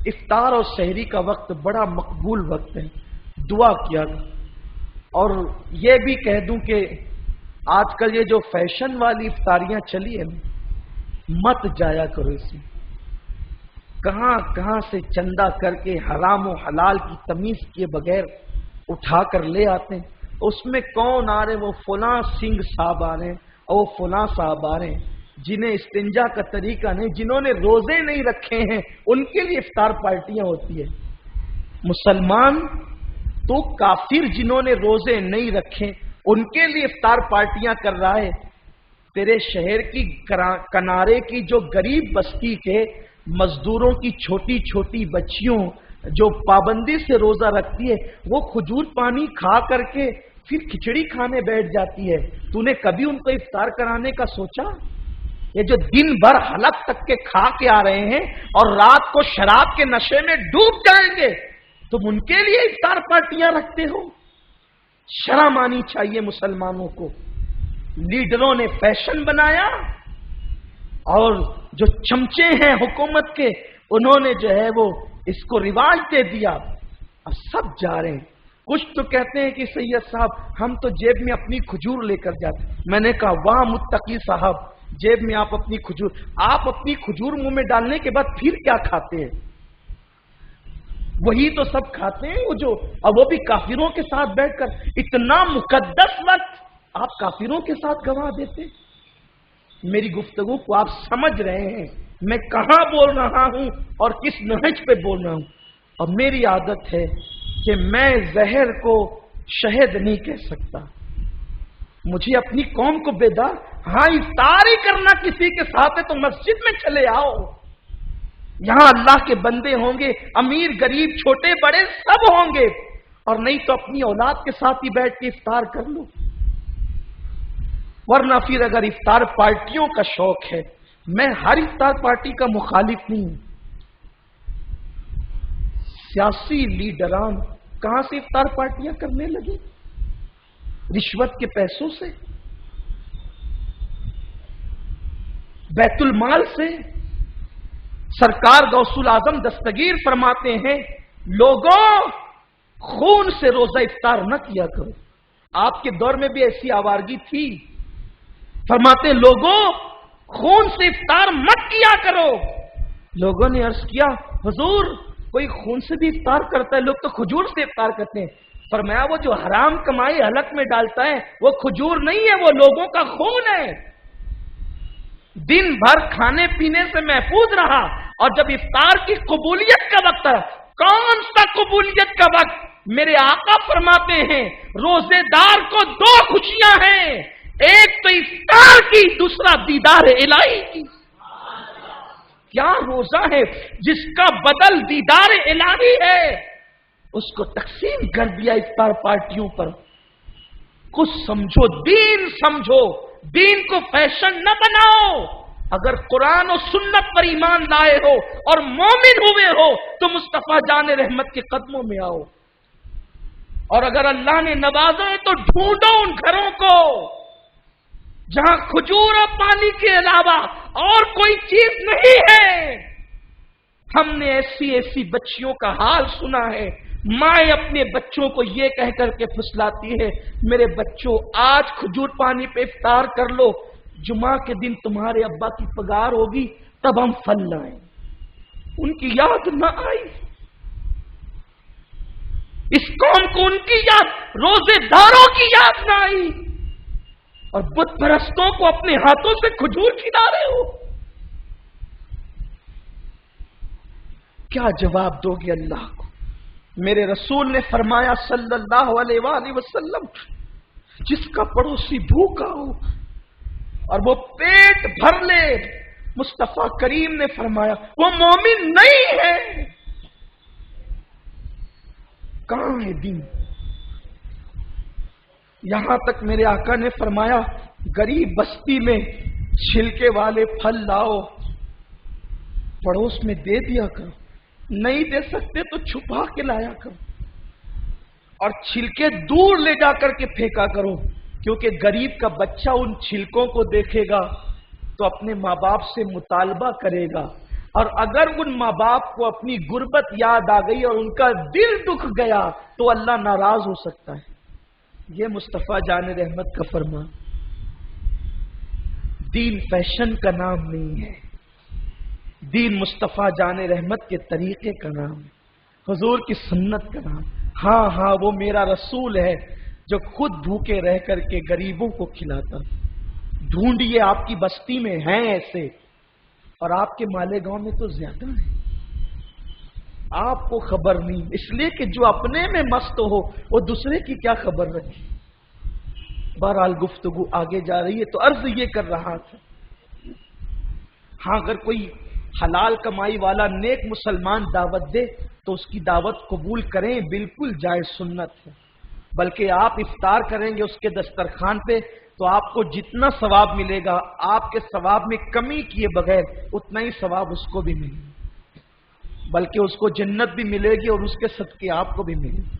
افطار اور سحری کا وقت بڑا مقبول وقت ہے، دعا کیا اور یہ بھی کہہ دوں کہ آج کل یہ جو فیشن والی افطاریاں چلی ہیں مت جایا کرو اس میں، کہاں کہاں سے چندہ کر کے حرام و حلال کی تمیز کیے بغیر اٹھا کر لے آتے ہیں، اس میں کون آ رہے؟ وہ فلاں سنگھ صاحب آ رہے ہیں اور وہ فلاں صاحب آ رہے ہیں جنہیں استنجا کا طریقہ نہیں، جنہوں نے روزے نہیں رکھے ہیں ان کے لیے افطار پارٹیاں ہوتی ہے۔ مسلمان تو کافر جنہوں نے روزے نہیں رکھے ان کے لیے افطار پارٹیاں کر رہا ہے، تیرے شہر کی کنارے کی جو غریب بستی کے مزدوروں کی چھوٹی چھوٹی بچیوں جو پابندی سے روزہ رکھتی ہے وہ کھجور پانی کھا کر کے پھر کھچڑی کھانے بیٹھ جاتی ہے، تو نے کبھی ان کو افطار کرانے کا سوچا؟ یہ جو دن بھر حلق تک کے کھا کے آ رہے ہیں اور رات کو شراب کے نشے میں ڈوب جائیں گے، تم ان کے لیے افطار پارٹیاں رکھتے ہو؟ شرم آنی چاہیے مسلمانوں کو۔ لیڈروں نے فیشن بنایا اور جو چمچے ہیں حکومت کے انہوں نے جو ہے وہ اس کو رواج دے دیا، اب سب جا رہے ہیں۔ کچھ تو کہتے ہیں کہ سید صاحب ہم تو جیب میں اپنی کھجور لے کر جاتے، میں نے کہا واہ متقی صاحب، جیب میں آپ اپنی کھجور، آپ اپنی کھجور منہ میں ڈالنے کے بعد پھر کیا کھاتے ہیں؟ وہی تو سب کھاتے ہیں وہ جو، اور وہ بھی کافروں کے ساتھ بیٹھ کر۔ اتنا مقدس وقت آپ کافروں کے ساتھ گنوا دیتے۔ میری گفتگو کو آپ سمجھ رہے ہیں میں کہاں بول رہا ہوں اور کس نہج پہ بول رہا ہوں، اور میری عادت ہے کہ میں زہر کو شہد نہیں کہہ سکتا، مجھے اپنی قوم کو بیدار، ہاں افطار ہی کرنا کسی کے ساتھ ہے تو مسجد میں چلے آؤ، یہاں اللہ کے بندے ہوں گے، امیر غریب چھوٹے بڑے سب ہوں گے، اور نہیں تو اپنی اولاد کے ساتھ ہی بیٹھ کے افطار کر لو۔ ورنہ پھر اگر افطار پارٹیوں کا شوق ہے، میں ہر افطار پارٹی کا مخالف نہیں ہوں۔ سیاسی لیڈران کہاں سے افطار پارٹیاں کرنے لگے؟ رشوت کے پیسوں سے، بیت المال سے۔ سرکار غوث الاعظم دستگیر فرماتے ہیں لوگوں خون سے روزہ افطار نہ کیا کرو۔ آپ کے دور میں بھی ایسی آوارگی تھی، فرماتے لوگوں خون سے افطار مت کیا کرو۔ لوگوں نے عرض کیا حضور کوئی خون سے بھی افطار کرتا ہے؟ لوگ تو کھجور سے افطار کرتے ہیں۔ فرمایا وہ جو حرام کمائی حلق میں ڈالتا ہے وہ کھجور نہیں ہے، وہ لوگوں کا خون ہے۔ دن بھر کھانے پینے سے محفوظ رہا، اور جب افطار کی قبولیت کا وقت ہے، کون سا قبولیت کا وقت؟ میرے آقا فرماتے ہیں روزے دار کو دو خوشیاں ہیں، ایک تو افطار کی، دوسرا دیدار الہی کی۔ کیا روزہ ہے جس کا بدل دیدار الہی ہے، اس کو تقسیم کر دیا افطار پارٹیوں پر۔ کچھ سمجھو، دین سمجھو، دین کو فیشن نہ بناؤ۔ اگر قرآن و سنت پر ایمان لائے ہو اور مومن ہوئے ہو تو مصطفیٰ جان رحمت کے قدموں میں آؤ، اور اگر اللہ نے نوازا ہے تو ڈھونڈو ان گھروں کو جہاں کھجور اور پانی کے علاوہ اور کوئی چیز نہیں ہے۔ ہم نے ایسی ایسی بچیوں کا حال سنا ہے، مائیں اپنے بچوں کو یہ کہہ کر کے پھسلاتی ہے میرے بچوں آج کھجور پانی پہ افطار کر لو، جمعہ کے دن تمہارے ابا کی پگار ہوگی تب ہم پھل لائیں۔ ان کی یاد نہ آئی، اس قوم کو ان کی یاد، روزے داروں کی یاد نہ آئی، اور بت پرستوں کو اپنے ہاتھوں سے کھجور کھلا رہے ہو۔ کیا جواب دو گے اللہ کو؟ میرے رسول نے فرمایا صلی اللہ علیہ وآلہ وسلم جس کا پڑوسی بھوکا ہو اور وہ پیٹ بھر لے، مصطفیٰ کریم نے فرمایا وہ مومن نہیں ہے۔ کہاں ہے دین؟ یہاں تک میرے آقا نے فرمایا غریب بستی میں چھلکے والے پھل لاؤ، پڑوس میں دے دیا کرو، نہیں دے سکتے تو چھپا کے لایا کرو، اور چھلکے دور لے جا کر کے پھینکا کرو، کیونکہ غریب کا بچہ ان چھلکوں کو دیکھے گا تو اپنے ماں باپ سے مطالبہ کرے گا، اور اگر ان ماں باپ کو اپنی غربت یاد آ گئی اور ان کا دل دکھ گیا تو اللہ ناراض ہو سکتا ہے. یہ مصطفیٰ جان رحمت کا فرمان. دین فیشن کا نام نہیں ہے، دین مصطفیٰ جان رحمت کے طریقے کا نام ہے، حضور کی سنت کا نام. ہاں وہ میرا رسول ہے جو خود بھوکے رہ کر کے غریبوں کو کھلاتا. ڈھونڈیے آپ کی بستی میں ہیں ایسے، اور آپ کے مالیگاؤں میں تو زیادہ ہیں. آپ کو خبر نہیں، اس لیے کہ جو اپنے میں مست ہو وہ دوسرے کی کیا خبر رکھے. بہرحال گفتگو آگے جا رہی ہے تو عرض یہ کر رہا تھا، ہاں اگر کوئی حلال کمائی والا نیک مسلمان دعوت دے تو اس کی دعوت قبول کریں، بالکل جائز سنت ہے. بلکہ آپ افطار کریں گے اس کے دسترخوان پہ تو آپ کو جتنا ثواب ملے گا، آپ کے ثواب میں کمی کیے بغیر اتنا ہی ثواب اس کو بھی ملے گا، بلکہ اس کو جنت بھی ملے گی اور اس کے صدقے آپ کو بھی ملے گی.